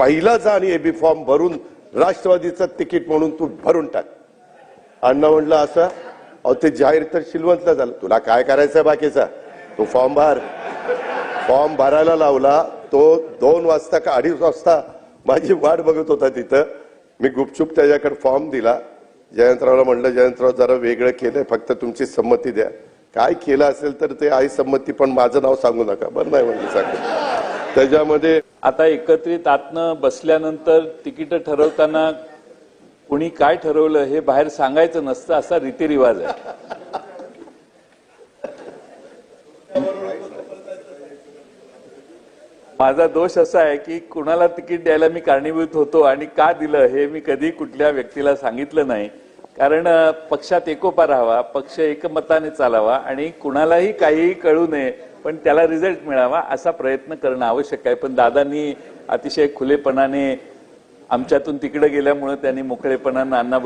पहिला जा आणि एबी फॉर्म भरून राष्ट्रवादीचं तिकीट म्हणून तू भरून टाक. अण्णा म्हणलं असं, अहो ते जाहीर तर शिलवंतला झालं, तुला काय करायचंय बाकीचा, तू फॉर्म भर. फॉर्म भरायला लावला तो 2 वाजता का 2:30 वाजता माझी वाट बघत होता तिथं. मी गुपचूप त्याच्याकडे फॉर्म दिला. जयंतरावला म्हणलं, जयंतराव जरा वेगळं केलंय, फक्त तुमची संमती द्या. काय केलं असेल तर ते आई संमती, पण माझं नाव सांगू नका. बरं नाही म्हणजे सांगतो. त्याच्यामध्ये आता एकत्रित आतनं बसल्यानंतर तिकीट ठरवताना कुणी काय ठरवलं हे बाहेर सांगायचं नसतं, असा रीतिरिवाज आहे. माझा दोष असा आहे की कुणाला तिकीट द्यायला मी कारणीभूत होतो आणि का दिलं हे मी कधी कुठल्या व्यक्तीला सांगितलं नाही. कारण पक्षात एकोपा राहावा, पक्ष एकमताने चालावा आणि कुणालाही काहीही कळू नये पण त्याला रिझल्ट मिळावा असा प्रयत्न करणं आवश्यक आहे. पण दादांनी अतिशय खुलेपणाने आमच्यातून तिकडे गेल्यामुळे त्यांनी मोकळेपणानं अण्णा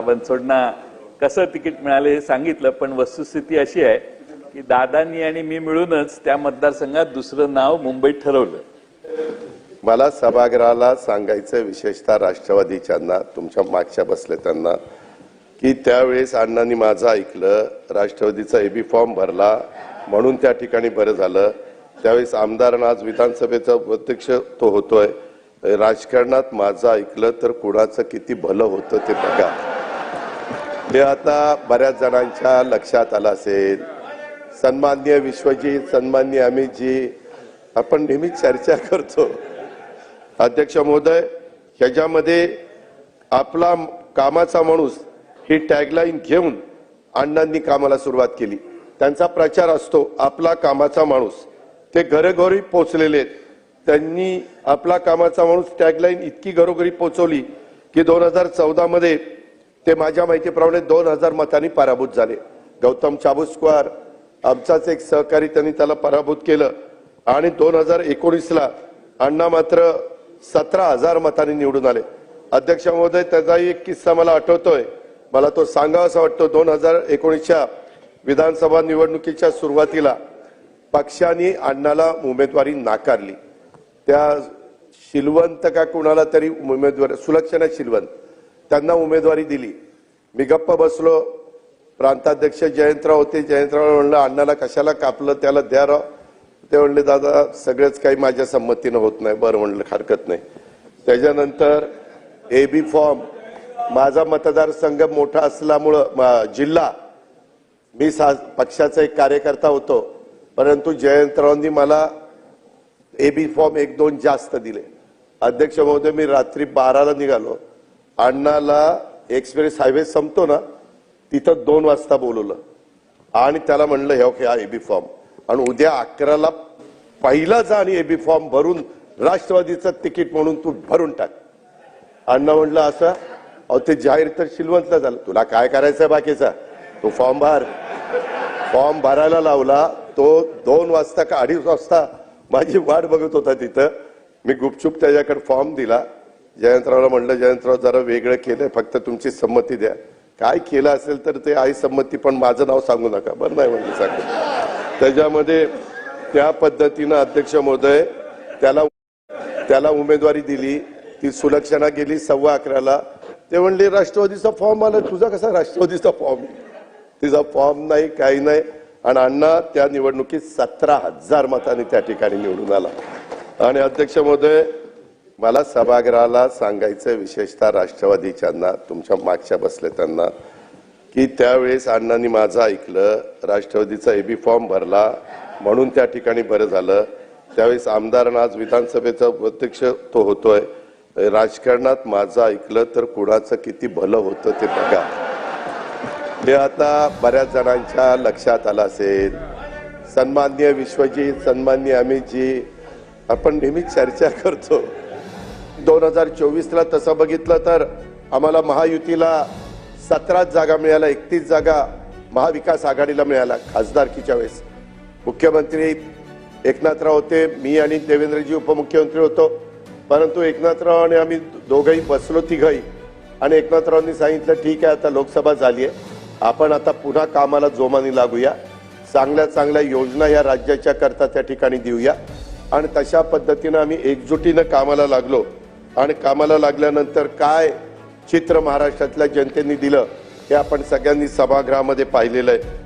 बनसोडना कसं तिकीट मिळालं हे सांगितलं. पण वस्तुस्थिती अशी आहे की दादांनी आणि मी मिळूनच त्या मतदारसंघात दुसरं नाव मुंबईत ठरवलं. मला सभागृहाला सांगायचं, विशेषतः राष्ट्रवादीच्यांना, तुमच्या मागच्या बसले त्यांना, की त्यावेळेस अण्णांनी माझं ऐकलं, राष्ट्रवादीचा एबी फॉर्म भरला म्हणून त्या ठिकाणी बरं झालं. त्यावेळेस आमदारांना, आज विधानसभेचा अध्यक्ष तो होतोय, राजकारणात माझं ऐकलं तर कुणाचं किती भलं होतं ते बघा. हे आता बऱ्याच जणांच्या लक्षात आलं असेल. सन्माननीय विश्वजीत, सन्माननीय अमितजी, आपण नेहमी चर्चा करतो. अध्यक्ष महोदय, ह्याच्यामध्ये आपला कामाचा माणूस ही टॅगलाईन घेऊन अण्णांनी कामाला सुरुवात केली. त्यांचा प्रचार असतो आपला कामाचा माणूस. ते घरोघरी पोहोचलेले आहेत. त्यांनी आपला कामाचा माणूस टॅगलाईन इतकी घरोघरी पोहोचवली की 2014 मध्ये ते माझ्या माहितीप्रमाणे 2000 मतांनी पराभूत झाले. गौतम चाबुस्कर आमचाच एक सहकारी, त्यांनी त्याला पराभूत केलं. आणि 2019ला अण्णा मात्र 17,000 मतांनी निवडून आले. अध्यक्ष महोदय, त्याचाही एक किस्सा मला आठवतोय, मला तो सांगावासा वाटतो. 2019च्या विधानसभा निवडणुकीच्या सुरुवातीला पक्षाने अण्णाला उमेदवारी नाकारली. त्या शिलवंत का कुणाला तरी उमेदवारी, सुलक्षणा शिलवंत, त्यांना उमेदवारी दिली. मी गप्प बसलो. प्रांताध्यक्ष जयंतराव होते. जयंतराव म्हणलं, अण्णाला कशाला कापलं, त्याला द्या राव. ते म्हणले, दादा सगळंच काही माझ्या संमतीनं होत नाही. बरं म्हणलं, हरकत नाही. त्याच्यानंतर एबी फॉर्म, माझा मतदारसंघ मोठा असल्यामुळं जिल्हा, मी पक्षाचा एक कार्यकर्ता होतो, परंतु जयंतरावांनी मला एबी फॉर्म 1-2 जास्त दिले. अध्यक्ष महोदय, मी रात्री 12ला निघालो. अण्णाला एक्सप्रेस हायवे संपतो ना तिथं 2 वाजता बोलवलं आणि त्याला म्हणलं, हे एबी फॉर्म, आणि उद्या 11ला पहिला जा आणि एबी फॉर्म भरून राष्ट्रवादीचं तिकीट म्हणून तू भरून टाक. अण्णा म्हणलं असं, अहो ते जाहीर तर शिलवंतला झालं, तुला काय करायचंय बाकीचा, तू फॉर्म भर. फॉर्म भरायला लावला तो 2 वाजता का 2:30 वाजता माझी वाट बघत होता तिथं. मी गुपचूप त्याच्याकडे फॉर्म दिला. जयंतरावला म्हणलं, जयंतराव जरा वेगळं केलंय, फक्त तुमची संमती द्या. काय केलं असेल तर ते आई संमती, पण माझं नाव सांगू नका. बरं नाही म्हणजे सांगतो. त्याच्यामध्ये त्या पद्धतीनं अध्यक्ष महोदय त्याला उमेदवारी दिली. ती सुलक्षणा गेली 11:15ला. ते म्हणले, राष्ट्रवादीचा फॉर्म आला. तुझा कसा राष्ट्रवादीचा फॉर्म? तिचा फॉर्म नाही, काही नाही. आणि अण्णा त्या निवडणुकीत 17,000 मतांनी त्या ठिकाणी निवडून आला. आणि अध्यक्ष महोदय, मला सभागृहाला सांगायचं, विशेषतः राष्ट्रवादीच्यांना, तुमच्या मागच्या बसले त्यांना, की त्यावेळेस अण्णांनी माझं ऐकलं, राष्ट्रवादीचा एबी फॉर्म भरला म्हणून त्या ठिकाणी बरं झालं. त्यावेळेस आमदारांना, आज विधानसभेचा अध्यक्ष तो होतोय, राजकारणात माझं ऐकलं तर कुणाचं किती भलं होतं ते बघा. हे आता बऱ्याच जणांच्या लक्षात आलं असेल. सन्माननीय विश्वजीत, सन्माननीय अमितजी, आपण नेहमी चर्चा करतो. 2024ला तसं बघितलं तर आम्हाला महायुतीला 17 जागा मिळाल्या, 31 जागा महाविकास आघाडीला मिळाल्या. खासदारकीच्या वेळेस मुख्यमंत्री एकनाथराव होते, मी आणि देवेंद्रजी उपमुख्यमंत्री होतो. परंतु एकनाथराव आणि आम्ही दोघंही बसलो, तिघही, आणि एकनाथरावांनी सांगितलं, ठीक आहे, आता लोकसभा झाली आहे, आपण आता पुन्हा कामाला जोमाने लागूया, चांगल्या चांगल्या योजना या राज्याच्या करता त्या ठिकाणी देऊया. आणि तशा पद्धतीनं आम्ही एकजुटीनं कामाला लागलो आणि कामाला लागल्यानंतर काय चित्र महाराष्ट्रातल्या जनतेने दिलं हे आपण सगळ्यांनी सभागृहामध्ये पाहिलेलं आहे.